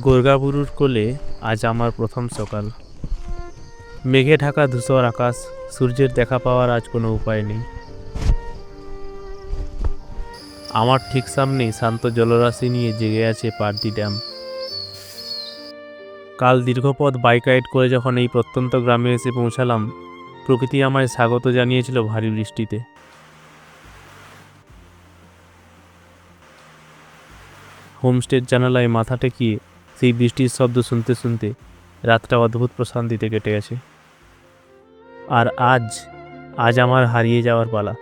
গোর্গাবুরুর কোলে আজ আমার প্রথম সকাল। মেঘে ঢাকা ধূসর আকাশ, সূর্যের দেখা পাওয়ার আজ কোনো উপায় নেই। আমার ঠিক সামনেই শান্ত জলরাশি নিয়ে জেগে আছে পারদি ড্যাম। কাল দীর্ঘ পথ বাইক রাইড করে যখন এই প্রত্যন্ত গ্রামে এসে পৌঁছালাম, প্রকৃতি আমায় স্বাগত জানিয়েছিল ভারী বৃষ্টিতে। হোমস্টের জানালায় মাথা ঠেকিয়ে সেই বৃষ্টির শব্দ শুনতে শুনতে রাতটা অদ্ভুত প্রশান্তিতে কেটে গেছে। আর আজ আমার হারিয়ে যাওয়ার পালা।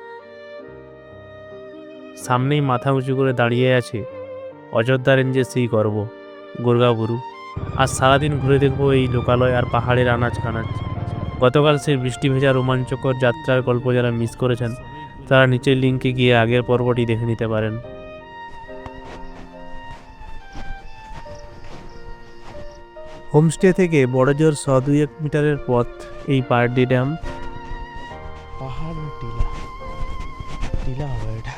সামনেই মাথা উঁচু করে দাঁড়িয়ে আছে অযোধ্যা রেঞ্জের সেই গর্ব, গোর্গাবুরু। আজ সারাদিন ঘুরে দেখবো এই লোকালয় আর পাহাড়ের আনাজ কানাজ। গতকাল সেই বৃষ্টি ভেজা রোমাঞ্চকর যাত্রার গল্প যারা মিস করেছেন, তারা নিচের লিঙ্কে গিয়ে আগের পর্বটি দেখে নিতে পারেন। হোমস্টে থেকে বড়জোর 100-200 মিটারের পথ এই পারডি ড্যাম। পাহাড় না টিলা? টিলা হবে এটা।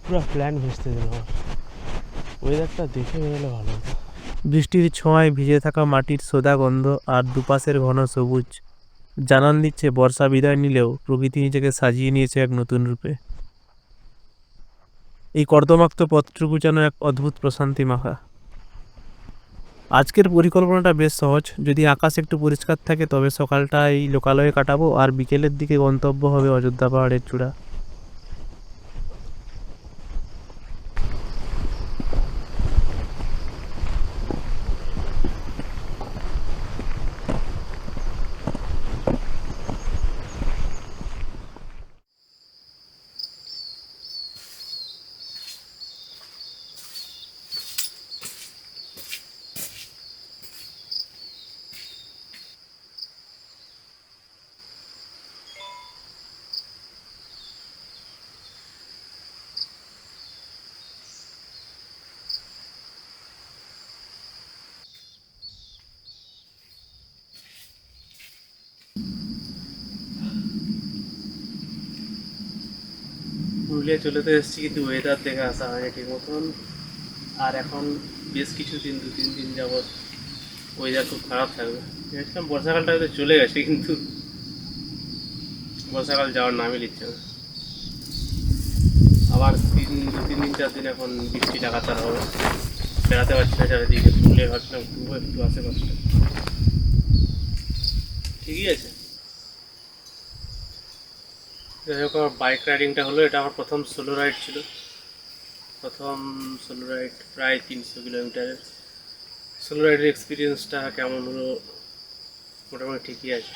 পুরো প্ল্যান ভেস্তে দিল আমার। ওয়েদারটা দেখে বেরোলে ভালো হতো। বৃষ্টির ছোঁয়ায় ভিজে থাকা মাটির সোদা গন্ধ আর দুপাশের ঘন সবুজ জানান দিচ্ছে বর্ষা বিদায় নিলেও প্রকৃতি নিজেকে সাজিয়ে নিয়েছে এক নতুন রূপে। এই কর্দমাক্ত পথটুকু যেন এক অদ্ভুত প্রশান্তি মাখা। আজকের পরিকল্পনাটা বেশ সহজ। যদি আকাশ একটু পরিষ্কার থাকে তবে সকালটা এই লোকালয়ে কাটাবো, আর বিকেলের দিকে গন্তব্য হবে অযোধ্যা পাহাড়ের চূড়া। পুরুলিয়া চলে তো এসেছি, কিন্তু ওয়েদার দেখে আসা হয়নি ঠিক মতন। আর এখন বেশ কিছুদিন 2-3 দিন যাবৎ ওয়েদার খুব খারাপ থাকবে। ভেবেছিলাম বর্ষাকালটা হয়তো চলে গেছে, কিন্তু বর্ষাকাল যাওয়ার নামই নিচ্ছে না। আবার 2-3 দিন 4 দিন এখন বৃষ্টি লাগাতার হবে। বেড়াতে পারছি না চারিদিকে। পুরুলিয়া ভাবছিলাম ঘুরবো একটু আশেপাশে। ঠিকই আছে। যাই হোক, আমার বাইক রাইডিংটা হলো, এটা আমার প্রথম সোলো রাইড ছিল। প্রথম সোলো রাইড প্রায় 300 কিলোমিটারের। সোলো রাইডের এক্সপিরিয়েন্সটা কেমন হলো? মোটামুটি ঠিকই আছে।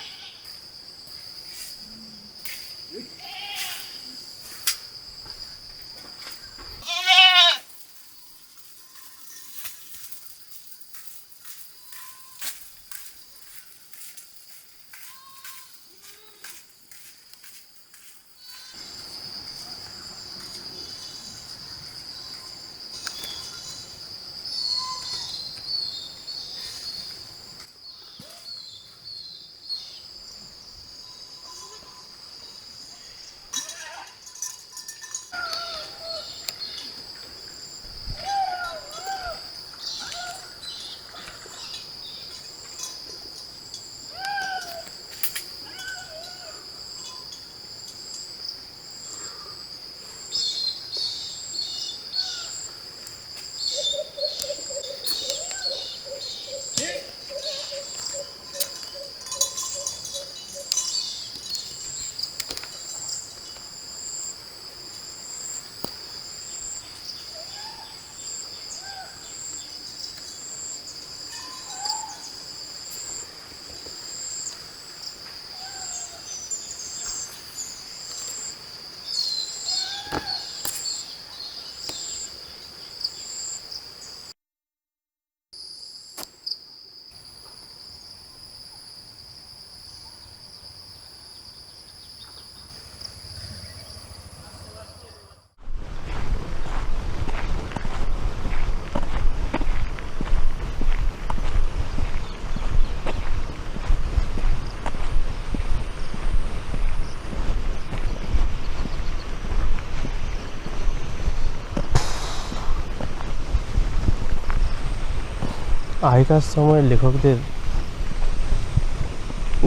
আগেকার সময়ের লেখকদের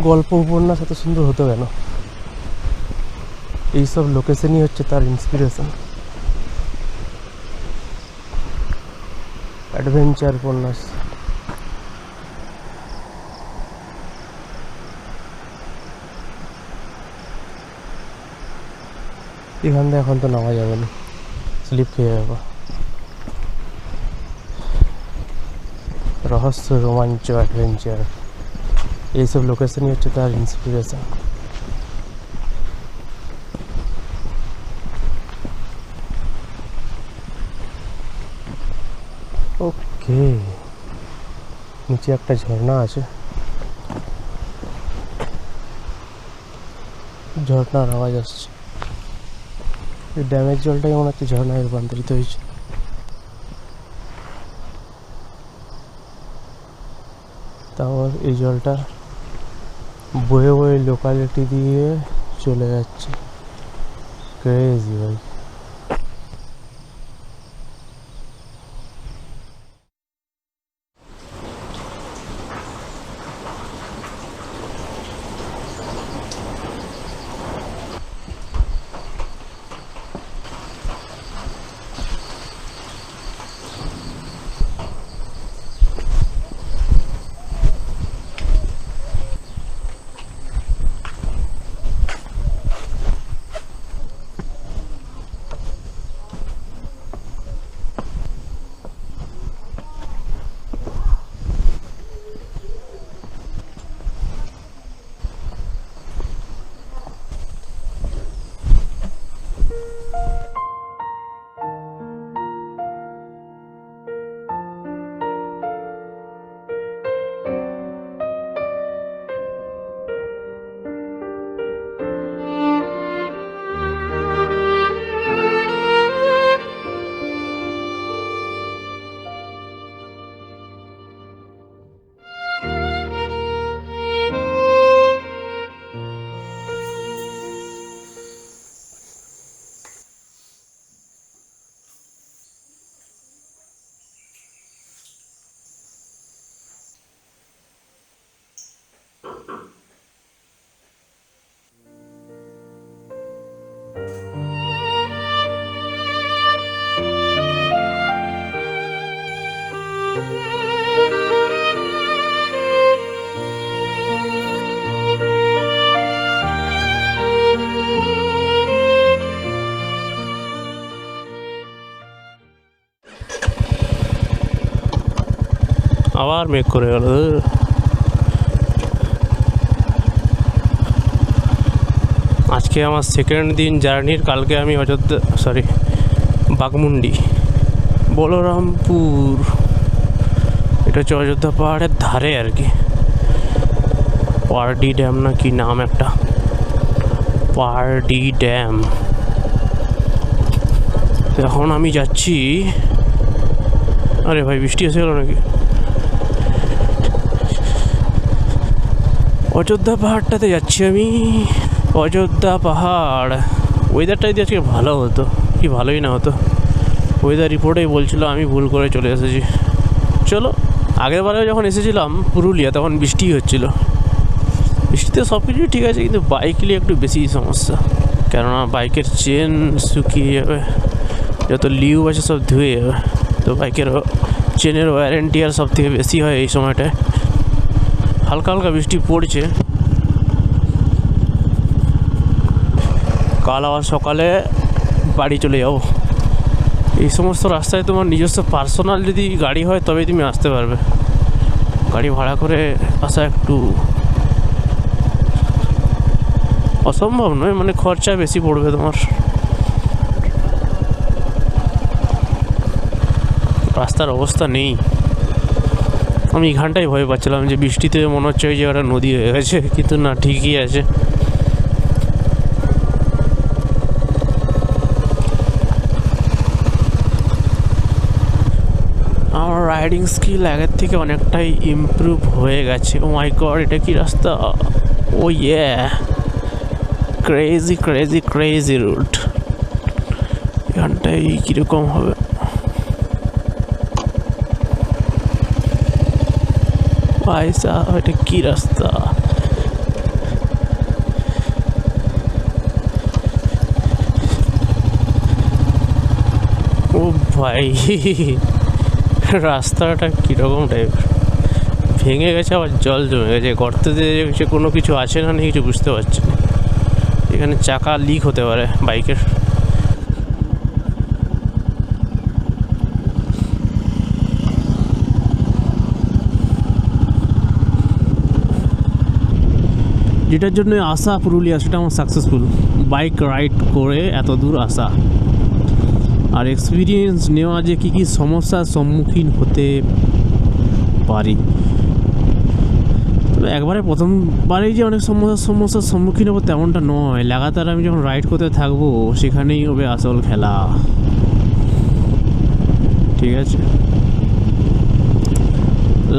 গল্প উপন্যাস এত সুন্দর হতো কেন? এইসব লোকেশনই হচ্ছে তার ইন্সপিরেশন। অ্যাডভেঞ্চার উপন্যাস। এখান থেকে এখন তো নামা যাবে না, স্লিপ খেয়ে যাবো। রহস্য, রোমাঞ্চ, অ্যাডভেঞ্চার, এইসব লোকেশনই হচ্ছে তার ইন্সপিরেশন। ওকে, নিচে একটা ঝর্ণা আছে, ঝর্ণার আওয়াজ আসছে। এই ড্যামের জলটাই মনে হচ্ছে ঝর্ণায় রূপান্তরিত হয়েছে। তারপর এই জলটা বয়ে বয়ে লোকালিটি দিয়ে চলে যাচ্ছে। ক্রেজি ভাই। আবার মেঘ করে গেল। আজকে আমার সেকেন্ড দিন জার্নির। কালকে আমি বাঘমুন্ডি, বলরামপুর, এটা হচ্ছে অযোধ্যা পাহাড়ের ধারে আর কি। পারডি ড্যাম না কি নাম একটা, পারডি ড্যাম। এখন আমি যাচ্ছি। আরে ভাই, বৃষ্টি এসে গেল নাকি? অযোধ্যা পাহাড়টাতে যাচ্ছি আমি। অযোধ্যা পাহাড়। ওয়েদারটা যদি আজকে ভালো হতো, কি ভালোই না হতো। ওয়েদার রিপোর্টেই বলছিল, আমি ভুল করে চলে এসেছি। চলো, আগের বারে যখন এসেছিলাম পুরুলিয়া, তখন বৃষ্টি হচ্ছিল। বৃষ্টিতে সব কিছুই ঠিক আছে, কিন্তু বাইক নিয়ে একটু বেশি সমস্যা। কেননা বাইকের চেন শুকিয়ে যাবে, যত লিউ আছে সব ধুয়ে যাবে। তো বাইকের চেনের ওয়ারেন্টি আর সব থেকে বেশি হয় এই সময়টায়। হালকা হালকা বৃষ্টি পড়ছে। কাল আবার সকালে বাড়ি চলে যাবো। এই সমস্ত রাস্তায় তোমার নিজস্ব পার্সোনাল যদি গাড়ি হয় তবেই তুমি আসতে পারবে। গাড়ি ভাড়া করে আসা একটু অসম্ভব নয়, মানে খরচা বেশি পড়বে তোমার। রাস্তার অবস্থা নেই। আমি এখানটাই ভয় পাচ্ছিলাম যে বৃষ্টিতে মনে হচ্ছে ওই জায়গাটা নদী হয়ে গেছে, কিন্তু না, ঠিকই আছে। আমার রাইডিং স্কিল আগের থেকে অনেকটাই ইমপ্রুভ হয়ে গেছে। ও মাই গড, এটা কি রাস্তা! ও ইয়ে, ক্রেজি ক্রেজি ক্রেজি রুট। এখানটাই কীরকম হবে? পয়সা, এটা কি রাস্তা? ও ভাই, রাস্তাটা কীরকম টাইপের, ভেঙে গেছে, আবার জল জমে গেছে, গর্তে যে কোনো কিছু আছে না কিছু বুঝতে পারছি না। এখানে চাকা লিক হতে পারে বাইকের। যেটার জন্য আসা পুরুলিয়া, সেটা আমার সাকসেসফুল। বাইক রাইড করে এত দূর আসা আর এক্সপিরিয়েন্স নেওয়া যে কী কী সমস্যার সম্মুখীন হতে পারি। তবে একবারে প্রথমবারেই যে অনেক সমস্যার সম্মুখীন হবো তেমনটা নয়। লাগাতার আমি যখন রাইড করতে থাকবো সেখানেই হবে আসল খেলা, ঠিক আছে?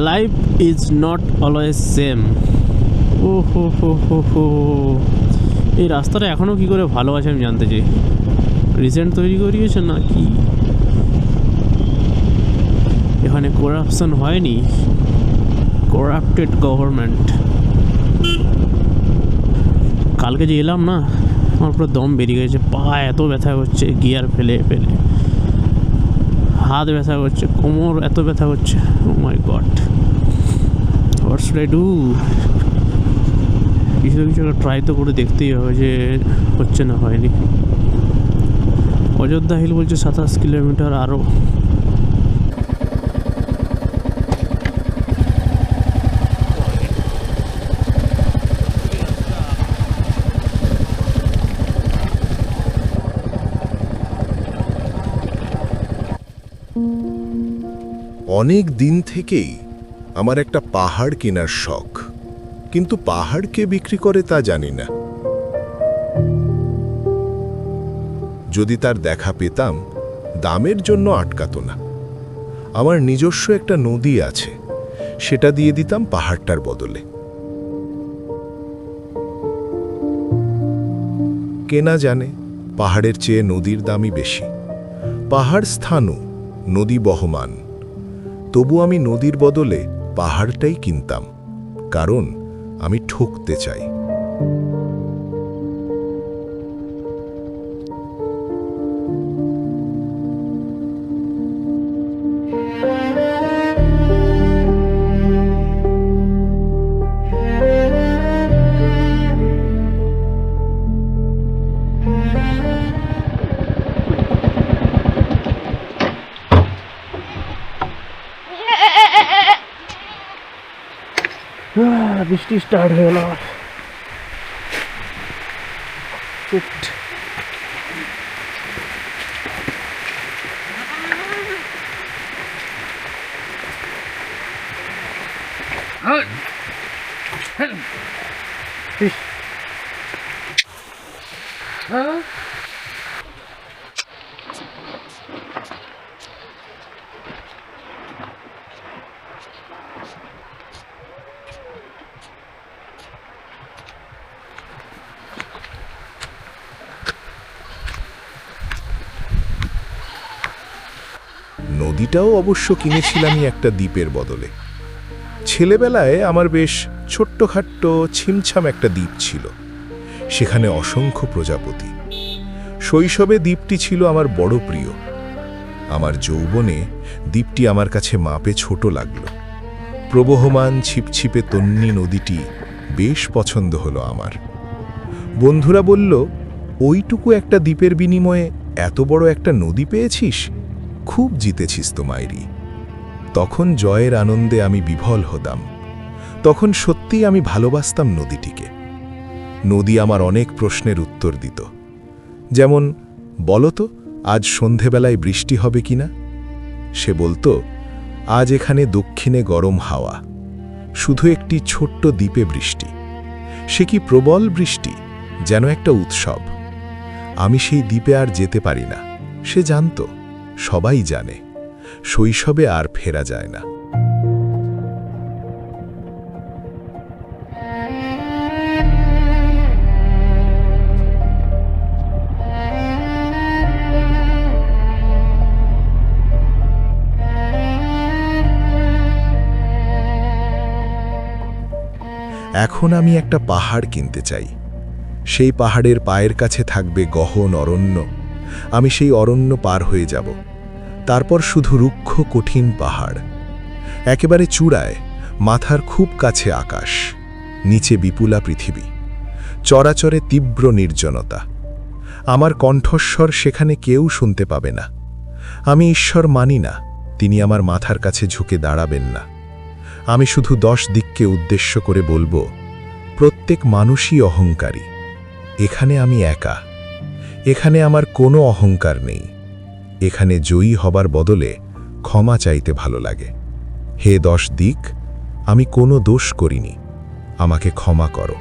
Life is not always same. ও হো হো হো হো, এই রাস্তাটা এখনও কী করে ভালো আছে আমি জানতে চাই। রিসেন্ট তৈরি করিয়েছে না কি? এখানে করাপশন হয়নি? Corrupted government. কালকে যে এলাম না, আমার পুরো দম বেরিয়ে গেছে, পা এত ব্যথা করছে গিয়ার ফেলে ফেলে, হাত ব্যথা করছে, কোমর এত ব্যথা করছে। Oh my God, what should I do? কিছু কিছু একটা ট্রাই তো করে দেখতেই হবে, যে হচ্ছে না হয়নি। অযোধ্যা হিল বলছে 27 কিলোমিটার আরও। অনেক দিন থেকেই আমার একটা পাহাড় কেনার শখ, কিন্তু পাহাড় কে বিক্রি করে তা জানি না। যদি তার দেখা পেতাম, দামের জন্য আটকাতো না। আমার নিজস্ব একটা নদী আছে, সেটা দিয়ে দিতাম পাহাড়টার বদলে। কেনা জানে পাহাড়ের চেয়ে নদীর দামই বেশি। পাহাড় স্থানু, নদী বহমান। তবু আমি নদীর বদলে পাহাড়টাই কিনতাম, কারণ আমি ঠকতে চাই। বৃষ্টি স্টার্ট হয়ে গেল। নদীটাও অবশ্য কিনেছিলামই একটা দ্বীপের বদলে। ছেলেবেলায় আমার বেশ ছোট্টখাট্ট ছিমছাম একটা দ্বীপ ছিল, সেখানে অসংখ্য প্রজাপতি। শৈশবে দ্বীপটি ছিল আমার বড় প্রিয়। আমার যৌবনে দ্বীপটি আমার কাছে মাপে ছোট লাগল। প্রবহমান ছিপছিপে তন্নি নদীটি বেশ পছন্দ হলো আমার। বন্ধুরা বলল, ওইটুকু একটা দ্বীপের বিনিময়ে এত বড় একটা নদী পেয়েছিস, খুব জিতেছিস তো মাইরি। তখন জয়ের আনন্দে আমি বিভল হতাম। তখন সত্যিই আমি ভালোবাসতাম নদীটিকে। নদী আমার অনেক প্রশ্নের উত্তর দিত, যেমন, বলো তো আজ সন্ধেবেলায় বৃষ্টি হবে কিনা? সে বলতো, আজ এখানে দক্ষিণে গরম হাওয়া, শুধু একটি ছোট্ট দ্বীপে বৃষ্টি। সে কি প্রবল বৃষ্টি, যেন একটা উৎসব। আমি সেই দ্বীপে আর যেতে পারি না। সে জানত, সবাই জানে, শৈশবে আর ফেরা যায় না। এখন আমি একটা পাহাড় কিনতে চাই। সেই পাহাড়ের পায়ের কাছে থাকবে গহন অরণ্য। আমি সেই অরণ্য পার হয়ে যাব। তারপর শুধু রুক্ষ কঠিন পাহাড়, একেবারে চূড়ায়, মাথার খুব কাছে আকাশ, নিচে বিপুলা পৃথিবী, চরাচরে তীব্র নির্জনতা। আমার কণ্ঠস্বর সেখানে কেউ শুনতে পাবে না। আমি ঈশ্বর মানি না, তিনি আমার মাথার কাছে ঝুঁকে দাঁড়াবেন না। আমি শুধু 10 দিককে উদ্দেশ্য করে বলবো, প্রত্যেক মানুষই অহংকারী। এখানে আমি একা। এখানে আমার কোনো অহংকার নেই। এখানে জয়ী হবার বদলে ক্ষমা চাইতে ভালো লাগে। হে 10 দিক, আমি কোনো দোষ করিনি, আমাকে ক্ষমা করো।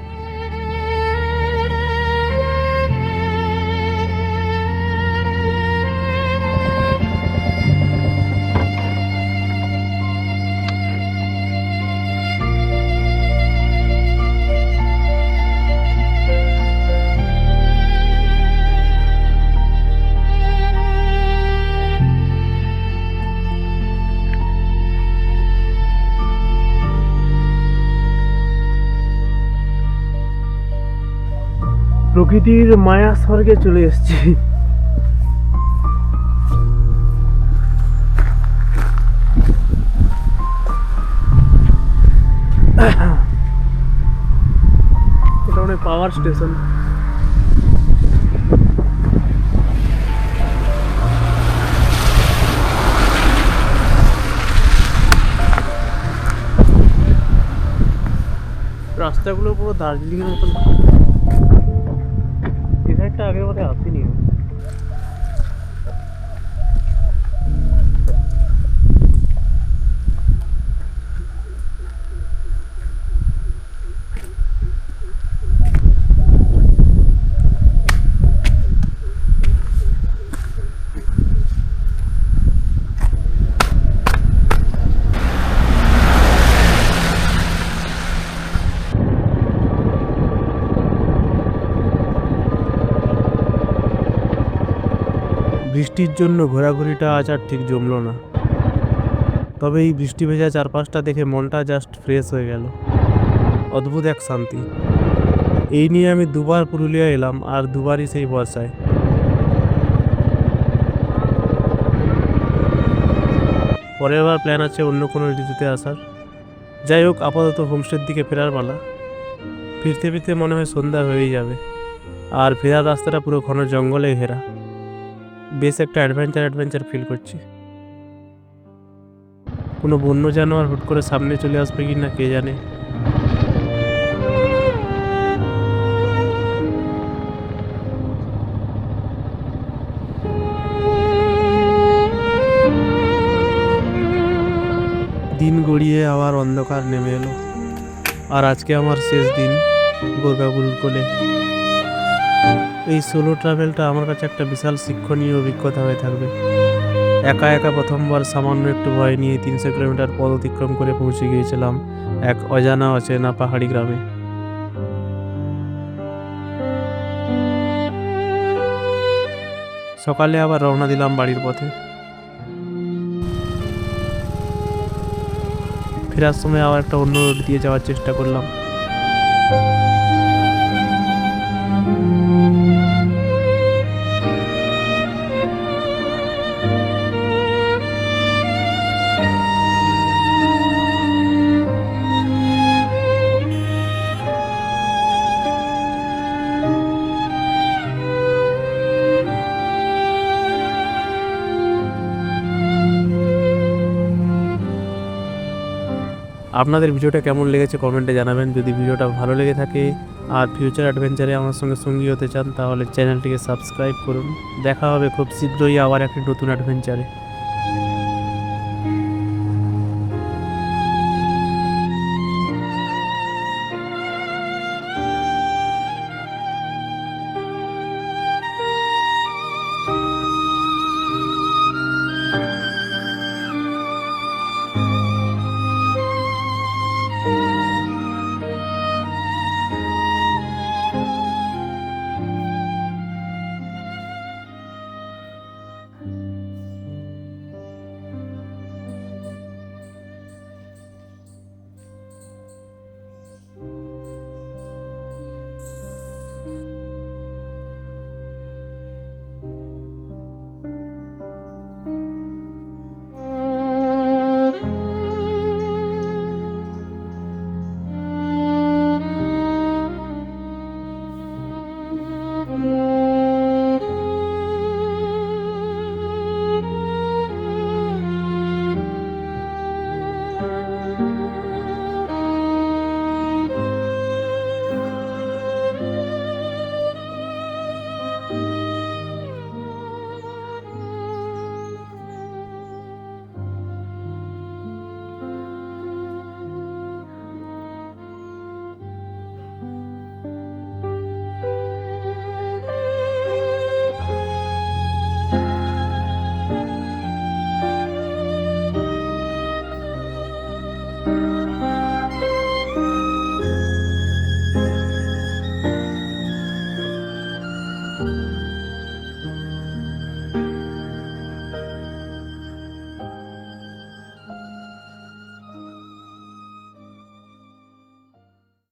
প্রকৃতির মায়া স্বর্গে চলে এসেছি। এটা অনেক পাওয়ার স্টেশন। রাস্তাগুলো পুরো দার্জিলিংয়ের মতন। এটা আগে বোধ হয় আসেনি। বৃষ্টির জন্য ঘোরাঘুরিটা আজ আর ঠিক জমলো না। তবে এই বৃষ্টি ভেজা চারপাশটা দেখে মনটা জাস্ট ফ্রেশ হয়ে গেল। অদ্ভুত এক শান্তি। এই নিয়ে আমি 2বার পুরুলিয়া এলাম, আর 2বারই সেই বর্ষায়। পরের বার প্ল্যান আছে অন্য কোনো ঋতুতে আসার। যাই হোক, আপাতত হোমস্টের দিকে ফেরার পালা। ফিরতে ফিরতে মনে হয় সন্ধ্যা হয়েই যাবে, আর ফেরার রাস্তাটা পুরো ঘন জঙ্গলে ঘেরা। বেশ একটা অ্যাডভেঞ্চার ফিল করছি। কোনো বন্য জানোয়ার হুট করে সামনে চলে আসবে কি না কে জানে। দিন গড়িয়ে আবার অন্ধকার নেমে এলো, আর আজকে আমার শেষ দিন গোরগাবুরুর কোলে। এই সোলো ট্রাভেলটা আমার কাছে একটা বিশাল শিক্ষণীয় অভিজ্ঞতা হয়ে থাকবে। একা একা প্রথমবার সামান্য একটু ভয় নিয়ে 300 কিলোমিটার পথ অতিক্রম করে পৌঁছে গিয়েছিলাম এক অজানা অচেনা পাহাড়ি গ্রামে। সকালে আবার রওনা দিলাম বাড়ির পথে। ফেরার সময় আবার একটা অন্য রোড দিয়ে যাওয়ার চেষ্টা করলাম। আপনাদের ভিডিওটা কেমন লেগেছে কমেন্টে জানাবেন। যদি ভিডিওটা ভালো লেগে থাকে আর ফিউচার অ্যাডভেঞ্চারে আমার সঙ্গে সঙ্গী হতে চান, তাহলে চ্যানেলটিকে সাবস্ক্রাইব করুন। দেখা হবে খুব শীঘ্রই আবার একটি নতুন অ্যাডভেঞ্চারে।